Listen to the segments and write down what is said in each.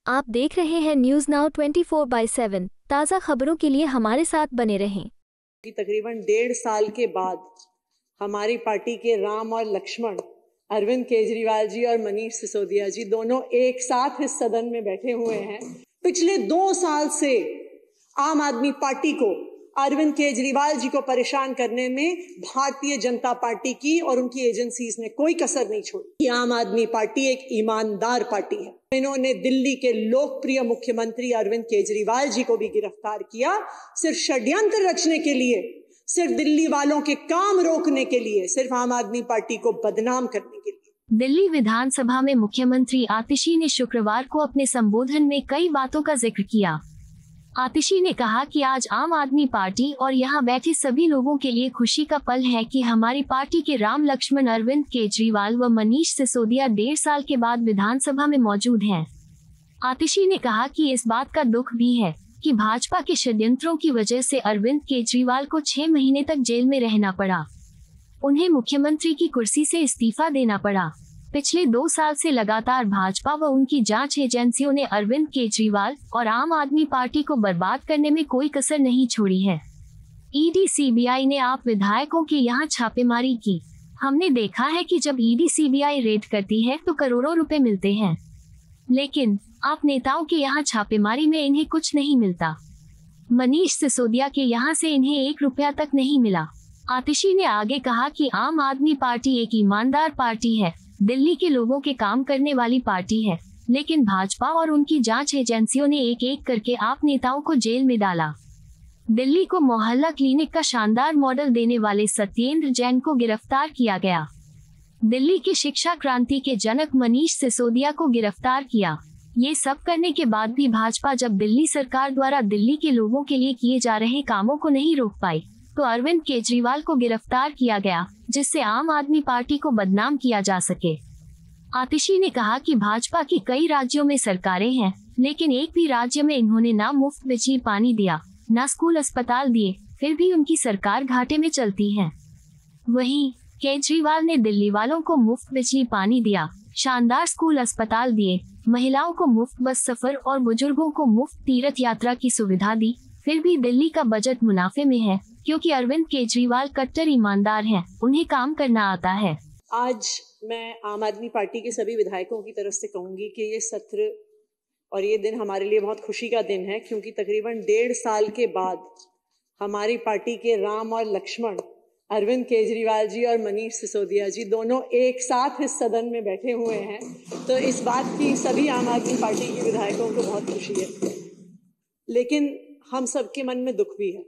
आप देख रहे हैं न्यूज नाउ 24/7 ताज़ा खबरों के लिए हमारे साथ बने रहें। तकरीबन 1.5 साल के बाद हमारी पार्टी के राम और लक्ष्मण अरविंद केजरीवाल जी और मनीष सिसोदिया जी दोनों एक साथ इस सदन में बैठे हुए हैं। पिछले 2 साल से आम आदमी पार्टी को, अरविंद केजरीवाल जी को परेशान करने में भारतीय जनता पार्टी की और उनकी एजेंसीज ने कोई कसर नहीं छोड़ी। आम आदमी पार्टी एक ईमानदार पार्टी है। इन्होंने दिल्ली के लोकप्रिय मुख्यमंत्री अरविंद केजरीवाल जी को भी गिरफ्तार किया, सिर्फ षड्यंत्र रचने के लिए, सिर्फ दिल्ली वालों के काम रोकने के लिए, सिर्फ आम आदमी पार्टी को बदनाम करने के लिए। दिल्ली विधानसभा में मुख्यमंत्री आतिशी ने शुक्रवार को अपने संबोधन में कई बातों का जिक्र किया। आतिशी ने कहा कि आज आम आदमी पार्टी और यहां बैठे सभी लोगों के लिए खुशी का पल है कि हमारी पार्टी के राम लक्ष्मण अरविंद केजरीवाल व मनीष सिसोदिया 1.5 साल के बाद विधानसभा में मौजूद हैं। आतिशी ने कहा कि इस बात का दुख भी है कि भाजपा के षड्यंत्रों की वजह से अरविंद केजरीवाल को 6 महीने तक जेल में रहना पड़ा। उन्हें मुख्यमंत्री की कुर्सी से इस्तीफा देना पड़ा। पिछले 2 साल से लगातार भाजपा व उनकी जांच एजेंसियों ने अरविंद केजरीवाल और आम आदमी पार्टी को बर्बाद करने में कोई कसर नहीं छोड़ी है। ईडी सीबीआई ने आप विधायकों के यहाँ छापेमारी की। हमने देखा है कि जब ईडी सीबीआई रेड करती है तो करोड़ों रुपए मिलते हैं, लेकिन आप नेताओं के यहाँ छापेमारी में इन्हें कुछ नहीं मिलता। मनीष सिसोदिया के यहाँ से इन्हें 1 रुपया तक नहीं मिला। आतिशी ने आगे कहा कि आम आदमी पार्टी एक ईमानदार पार्टी है, दिल्ली के लोगों के काम करने वाली पार्टी है, लेकिन भाजपा और उनकी जांच एजेंसियों ने एक एक करके आप नेताओं को जेल में डाला। दिल्ली को मोहल्ला क्लिनिक का शानदार मॉडल देने वाले सत्येंद्र जैन को गिरफ्तार किया गया। दिल्ली की शिक्षा क्रांति के जनक मनीष सिसोदिया को गिरफ्तार किया। ये सब करने के बाद भी भाजपा जब दिल्ली सरकार द्वारा दिल्ली के लोगों के लिए किए जा रहे कामों को नहीं रोक पाई तो अरविंद केजरीवाल को गिरफ्तार किया गया, जिससे आम आदमी पार्टी को बदनाम किया जा सके। आतिशी ने कहा कि भाजपा की कई राज्यों में सरकारें हैं, लेकिन एक भी राज्य में इन्होंने ना मुफ्त बिजली पानी दिया, ना स्कूल अस्पताल दिए, फिर भी उनकी सरकार घाटे में चलती है। वहीं केजरीवाल ने दिल्ली वालों को मुफ्त बिजली पानी दिया, शानदार स्कूल अस्पताल दिए, महिलाओं को मुफ्त बस सफर और बुजुर्गों को मुफ्त तीर्थ यात्रा की सुविधा दी, फिर भी दिल्ली का बजट मुनाफे में है, क्योंकि अरविंद केजरीवाल कट्टर ईमानदार हैं, उन्हें काम करना आता है। आज मैं आम आदमी पार्टी के सभी विधायकों की तरफ से कहूंगी कि ये सत्र और ये दिन हमारे लिए बहुत खुशी का दिन है, क्योंकि तकरीबन 1.5 साल के बाद हमारी पार्टी के राम और लक्ष्मण अरविंद केजरीवाल जी और मनीष सिसोदिया जी दोनों एक साथ इस सदन में बैठे हुए हैं। तो इस बात की सभी आम आदमी पार्टी के विधायकों को बहुत खुशी है, लेकिन हम सबके मन में दुख भी है।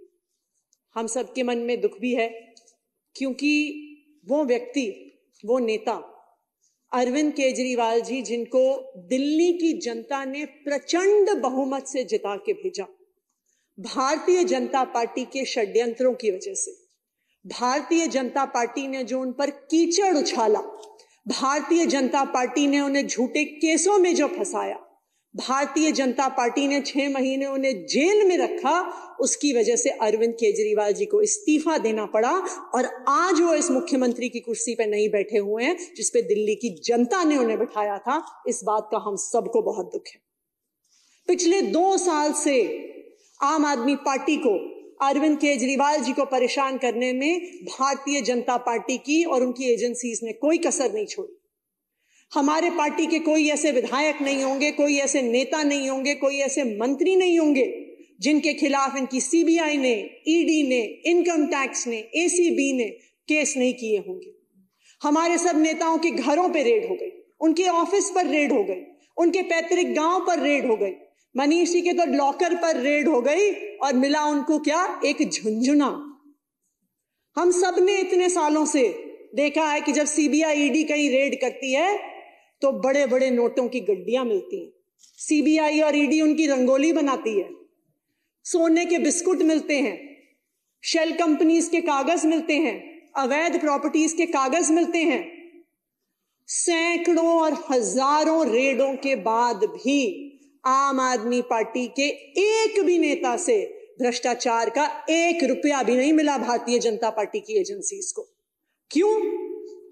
हम सबके मन में दुख भी है क्योंकि वो व्यक्ति, वो नेता अरविंद केजरीवाल जी, जिनको दिल्ली की जनता ने प्रचंड बहुमत से जिता के भेजा, भारतीय जनता पार्टी के षड्यंत्रों की वजह से, भारतीय जनता पार्टी ने जो उन पर कीचड़ उछाला, भारतीय जनता पार्टी ने उन्हें झूठे केसों में जो फंसाया, भारतीय जनता पार्टी ने 6 महीने उन्हें जेल में रखा, उसकी वजह से अरविंद केजरीवाल जी को इस्तीफा देना पड़ा और आज वो इस मुख्यमंत्री की कुर्सी पे नहीं बैठे हुए हैं जिस पे दिल्ली की जनता ने उन्हें बिठाया था। इस बात का हम सबको बहुत दुख है। पिछले 2 साल से आम आदमी पार्टी को, अरविंद केजरीवाल जी को परेशान करने में भारतीय जनता पार्टी की और उनकी एजेंसीज ने कोई कसर नहीं छोड़ी। हमारे पार्टी के कोई ऐसे विधायक नहीं होंगे, कोई ऐसे नेता नहीं होंगे, कोई ऐसे मंत्री नहीं होंगे जिनके खिलाफ इनकी सीबीआई ने, ईडी ने, इनकम टैक्स ने, एसीबी ने केस नहीं किए होंगे। हमारे सब नेताओं के घरों पे रेड हो गई, उनके ऑफिस पर रेड हो गई, उनके पैतृक गांव पर रेड हो गई, मनीष जी के तो लॉकर पर रेड हो गई और मिला उनको क्या? एक झुंझुना। हम सब ने इतने सालों से देखा है कि जब सीबीआई, ईडी कहीं रेड करती है तो बड़े बड़े नोटों की गड्डियां मिलती हैं। सीबीआई और ईडी उनकी रंगोली बनाती है, सोने के बिस्कुट मिलते हैं, शेल कंपनीज के कागज मिलते हैं, अवैध प्रॉपर्टीज के कागज मिलते हैं। सैकड़ों और हजारों रेडों के बाद भी आम आदमी पार्टी के एक भी नेता से भ्रष्टाचार का 1 रुपया भी नहीं मिला भारतीय जनता पार्टी की एजेंसीज को। क्यों?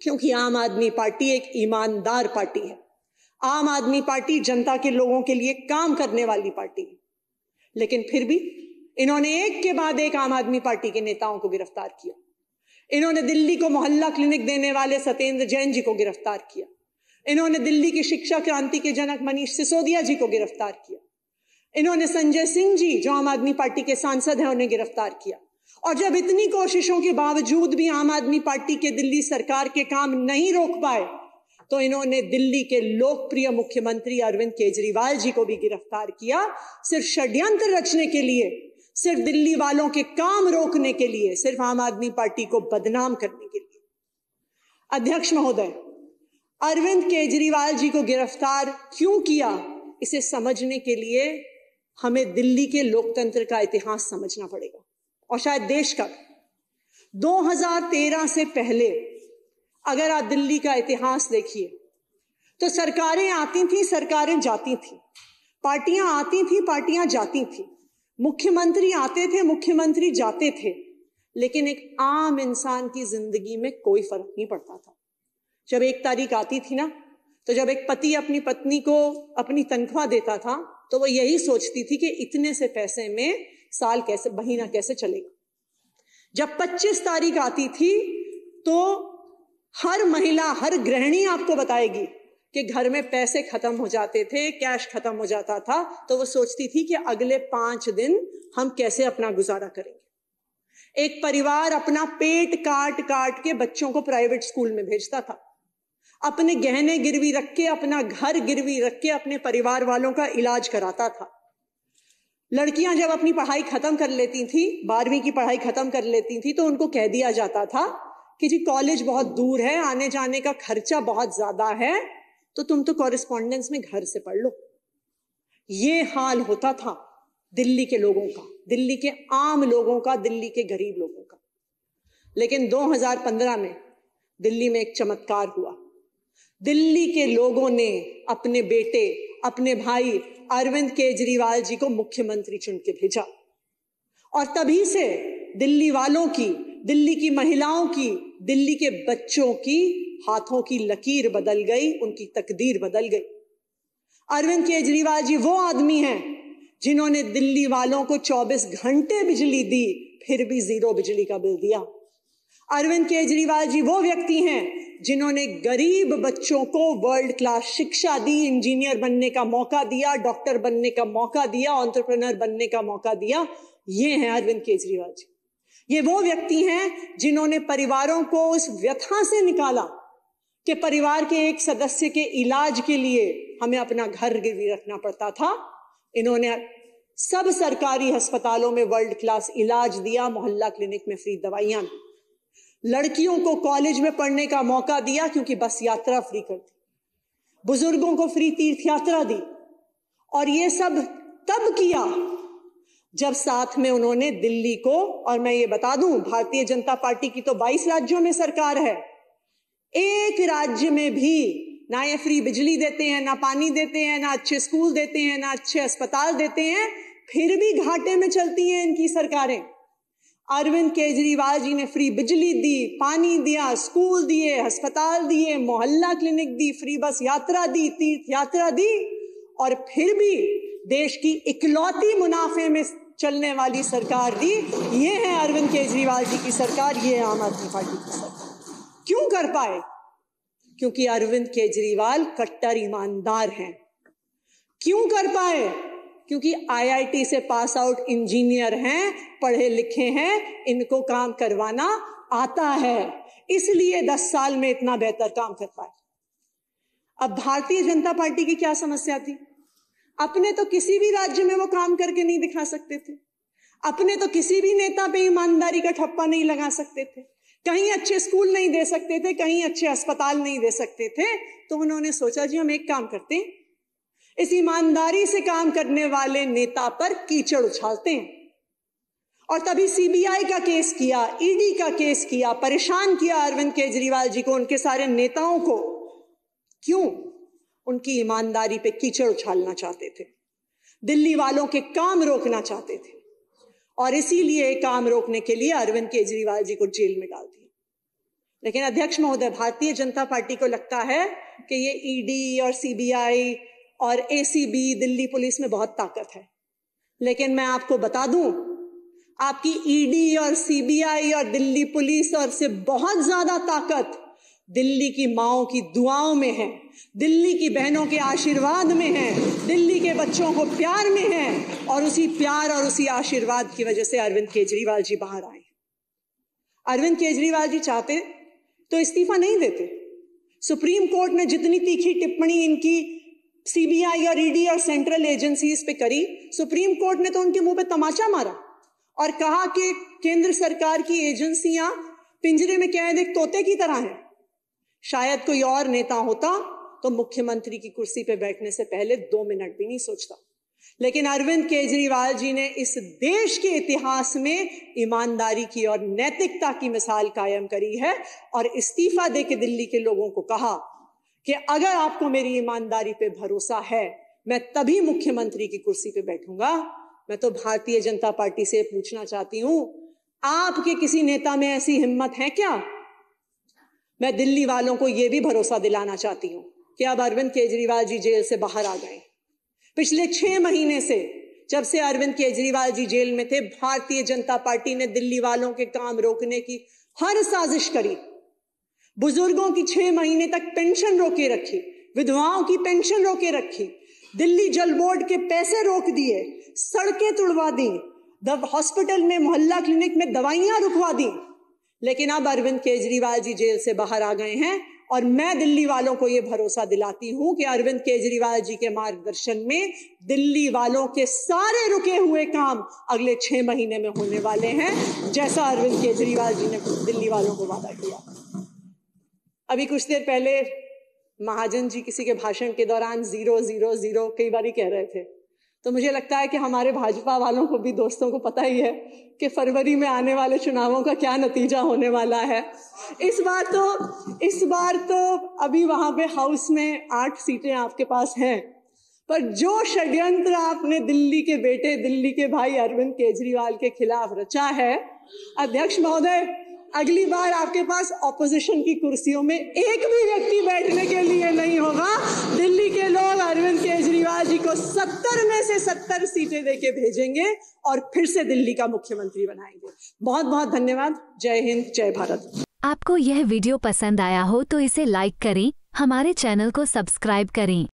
क्योंकि आम आदमी पार्टी एक ईमानदार पार्टी है। आम आदमी पार्टी जनता के लोगों के लिए काम करने वाली पार्टी, लेकिन फिर भी इन्होंने एक के बाद एक आम आदमी पार्टी के नेताओं को गिरफ्तार किया। इन्होंने दिल्ली को मोहल्ला क्लिनिक देने वाले सत्येंद्र जैन जी को गिरफ्तार किया। इन्होंने दिल्ली की शिक्षा क्रांति के जनक मनीष सिसोदिया जी को गिरफ्तार किया। इन्होंने संजय सिंह जी जो आम आदमी पार्टी के सांसद हैं उन्हें गिरफ्तार किया। और जब इतनी कोशिशों के बावजूद भी आम आदमी पार्टी के दिल्ली सरकार के काम नहीं रोक पाए तो इन्होंने दिल्ली के लोकप्रिय मुख्यमंत्री अरविंद केजरीवाल जी को भी गिरफ्तार किया, सिर्फ षड्यंत्र रचने के लिए, सिर्फ दिल्ली वालों के काम रोकने के लिए, सिर्फ आम आदमी पार्टी को बदनाम करने के लिए। अध्यक्ष महोदय, अरविंद केजरीवाल जी को गिरफ्तार क्यों किया, इसे समझने के लिए हमें दिल्ली के लोकतंत्र का इतिहास समझना पड़ेगा और शायद देश का। 2013 से पहले अगर आप दिल्ली का इतिहास देखिए तो सरकारें आती थी, सरकारें जाती थी, पार्टियां आती थी, पार्टियां जाती थी, मुख्यमंत्री आते थे, मुख्यमंत्री जाते थे, लेकिन एक आम इंसान की जिंदगी में कोई फर्क नहीं पड़ता था। जब एक तारीख आती थी ना, तो जब एक पति अपनी पत्नी को अपनी तनख्वाह देता था तो वो यही सोचती थी कि इतने से पैसे में साल कैसे, महीना कैसे चलेगा। जब 25 तारीख आती थी तो हर महिला, हर गृहिणी आपको बताएगी कि घर में पैसे खत्म हो जाते थे, कैश खत्म हो जाता था, तो वो सोचती थी कि अगले 5 दिन हम कैसे अपना गुजारा करेंगे। एक परिवार अपना पेट काट काट के बच्चों को प्राइवेट स्कूल में भेजता था, अपने गहने गिरवी रख के, अपना घर गिरवी रख के अपने परिवार वालों का इलाज कराता था। लड़कियां जब अपनी पढ़ाई खत्म कर लेती थी, 12वीं की पढ़ाई खत्म कर लेती थी, तो उनको कह दिया जाता था कि जी कॉलेज बहुत दूर है, आने जाने का खर्चा बहुत ज्यादा है, तो तुम तो कॉरेस्पॉन्डेंस में घर से पढ़ लो। ये हाल होता था दिल्ली के लोगों का, दिल्ली के आम लोगों का, दिल्ली के गरीब लोगों का। लेकिन 2015 में दिल्ली में एक चमत्कार हुआ। दिल्ली के लोगों ने अपने बेटे, अपने भाई अरविंद केजरीवाल जी को मुख्यमंत्री चुन के भेजा और तभी से दिल्ली वालों की, दिल्ली की महिलाओं की, दिल्ली के बच्चों की हाथों की लकीर बदल गई, उनकी तकदीर बदल गई। अरविंद केजरीवाल जी वो आदमी हैं जिन्होंने दिल्ली वालों को 24 घंटे बिजली दी, फिर भी 0 बिजली का बिल दिया। अरविंद केजरीवाल जी वो व्यक्ति हैं जिन्होंने गरीब बच्चों को वर्ल्ड क्लास शिक्षा दी, इंजीनियर बनने का मौका दिया, डॉक्टर बनने का मौका दिया, एंटरप्रेन्योर बनने का मौका दिया। ये हैं अरविंद केजरीवाल जी। ये वो व्यक्ति हैं जिन्होंने परिवारों को उस व्यथा से निकाला कि परिवार के एक सदस्य के इलाज के लिए हमें अपना घर गिरवी रखना पड़ता था। इन्होंने सब सरकारी अस्पतालों में वर्ल्ड क्लास इलाज दिया, मोहल्ला क्लिनिक में फ्री दवाइयां दी, लड़कियों को कॉलेज में पढ़ने का मौका दिया क्योंकि बस यात्रा फ्री कर दी, बुजुर्गों को फ्री तीर्थ यात्रा दी। और ये सब तब किया जब साथ में उन्होंने दिल्ली को, और मैं ये बता दूं भारतीय जनता पार्टी की तो 22 राज्यों में सरकार है, एक राज्य में भी ना ये फ्री बिजली देते हैं, ना पानी देते हैं, ना अच्छे स्कूल देते हैं, ना अच्छे अस्पताल देते हैं, फिर भी घाटे में चलती हैं इनकी सरकारें। अरविंद केजरीवाल जी ने फ्री बिजली दी, पानी दिया, स्कूल दिए, अस्पताल दिए, मोहल्ला क्लिनिक दी, फ्री बस यात्रा दी, तीर्थ यात्रा दी, और फिर भी देश की इकलौती मुनाफे में चलने वाली सरकार दी। ये है अरविंद केजरीवाल जी की सरकार, ये है आम आदमी पार्टी की सरकार। क्यों कर पाए? क्योंकि अरविंद केजरीवाल कट्टर ईमानदार हैं। क्यों कर पाए? क्योंकि IIT से पास आउट इंजीनियर हैं, पढ़े लिखे हैं, इनको काम करवाना आता है, इसलिए 10 साल में इतना बेहतर काम कर पाए। अब भारतीय जनता पार्टी की क्या समस्या थी? अपने तो किसी भी राज्य में वो काम करके नहीं दिखा सकते थे, अपने तो किसी भी नेता पे ईमानदारी का ठप्पा नहीं लगा सकते थे, कहीं अच्छे स्कूल नहीं दे सकते थे, कहीं अच्छे अस्पताल नहीं दे सकते थे। तो उन्होंने सोचा जी हम एक काम करते हैं, इस ईमानदारी से काम करने वाले नेता पर कीचड़ उछालते हैं। और तभी CBI का केस किया, ED का केस किया, परेशान किया अरविंद केजरीवाल जी को, उनके सारे नेताओं को। क्यों? उनकी ईमानदारी पे कीचड़ उछालना चाहते थे, दिल्ली वालों के काम रोकना चाहते थे, और इसीलिए काम रोकने के लिए अरविंद केजरीवाल जी को जेल में डाल दिया। लेकिन अध्यक्ष महोदय, भारतीय जनता पार्टी को लगता है कि ये ईडी और सीबीआई और एसीबी, दिल्ली पुलिस में बहुत ताकत है, लेकिन मैं आपको बता दूं, आपकी ईडी और सीबीआई और दिल्ली पुलिस और से बहुत ज्यादा ताकत दिल्ली की माओं की दुआओं में है, दिल्ली की बहनों के आशीर्वाद में है, दिल्ली के बच्चों को प्यार में है, और उसी प्यार और उसी आशीर्वाद की वजह से अरविंद केजरीवाल जी बाहर आए। अरविंद केजरीवाल जी चाहते तो इस्तीफा नहीं देते। सुप्रीम कोर्ट ने जितनी तीखी टिप्पणी इनकी सीबीआई और ईडी और सेंट्रल एजेंसीज पे करी, सुप्रीम कोर्ट ने तो उनके मुंह पे तमाचा मारा और कहा कि केंद्र सरकार की एजेंसियां पिंजरे में कैद एक तोते की तरह हैं। शायद कोई और नेता होता तो मुख्यमंत्री की कुर्सी पे बैठने से पहले 2 मिनट भी नहीं सोचता, लेकिन अरविंद केजरीवाल जी ने इस देश के इतिहास में ईमानदारी की और नैतिकता की मिसाल कायम करी है और इस्तीफा देके दिल्ली के लोगों को कहा कि अगर आपको मेरी ईमानदारी पे भरोसा है, मैं तभी मुख्यमंत्री की कुर्सी पे बैठूंगा। मैं तो भारतीय जनता पार्टी से पूछना चाहती हूं, आपके किसी नेता में ऐसी हिम्मत है क्या? मैं दिल्ली वालों को यह भी भरोसा दिलाना चाहती हूं कि अब अरविंद केजरीवाल जी जेल से बाहर आ गए। पिछले 6 महीने से, जब से अरविंद केजरीवाल जी जेल में थे, भारतीय जनता पार्टी ने दिल्ली वालों के काम रोकने की हर साजिश करी। बुजुर्गों की 6 महीने तक पेंशन रोके रखी, विधवाओं की पेंशन रोके रखी, दिल्ली जल बोर्ड के पैसे रोक दिए, सड़कें तुड़वा दी, हॉस्पिटल में, मोहल्ला क्लिनिक में दवाइयां रुकवा दी। लेकिन अब अरविंद केजरीवाल जी जेल से बाहर आ गए हैं और मैं दिल्ली वालों को यह भरोसा दिलाती हूं कि अरविंद केजरीवाल जी के मार्गदर्शन में दिल्ली वालों के सारे रुके हुए काम अगले 6 महीने में होने वाले हैं, जैसा अरविंद केजरीवाल जी ने दिल्ली वालों को वादा किया। अभी कुछ देर पहले महाजन जी किसी के भाषण के दौरान 0-0-0 कई बार कह रहे थे, तो मुझे लगता है कि हमारे भाजपा वालों को भी, दोस्तों को पता ही है कि फरवरी में आने वाले चुनावों का क्या नतीजा होने वाला है। इस बार तो अभी वहां पे हाउस में 8 सीटें आपके पास हैं, पर जो षड्यंत्र आपने दिल्ली के बेटे, दिल्ली के भाई अरविंद केजरीवाल के खिलाफ रचा है, अध्यक्ष महोदय, अगली बार आपके पास ऑपोजिशन की कुर्सियों में एक भी व्यक्ति बैठने के लिए नहीं होगा। दिल्ली के लोग अरविंद केजरीवाल जी को 70 में से 70 सीटें देके भेजेंगे और फिर से दिल्ली का मुख्यमंत्री बनाएंगे। बहुत बहुत धन्यवाद। जय हिंद, जय भारत। आपको यह वीडियो पसंद आया हो तो इसे लाइक करें, हमारे चैनल को सब्सक्राइब करें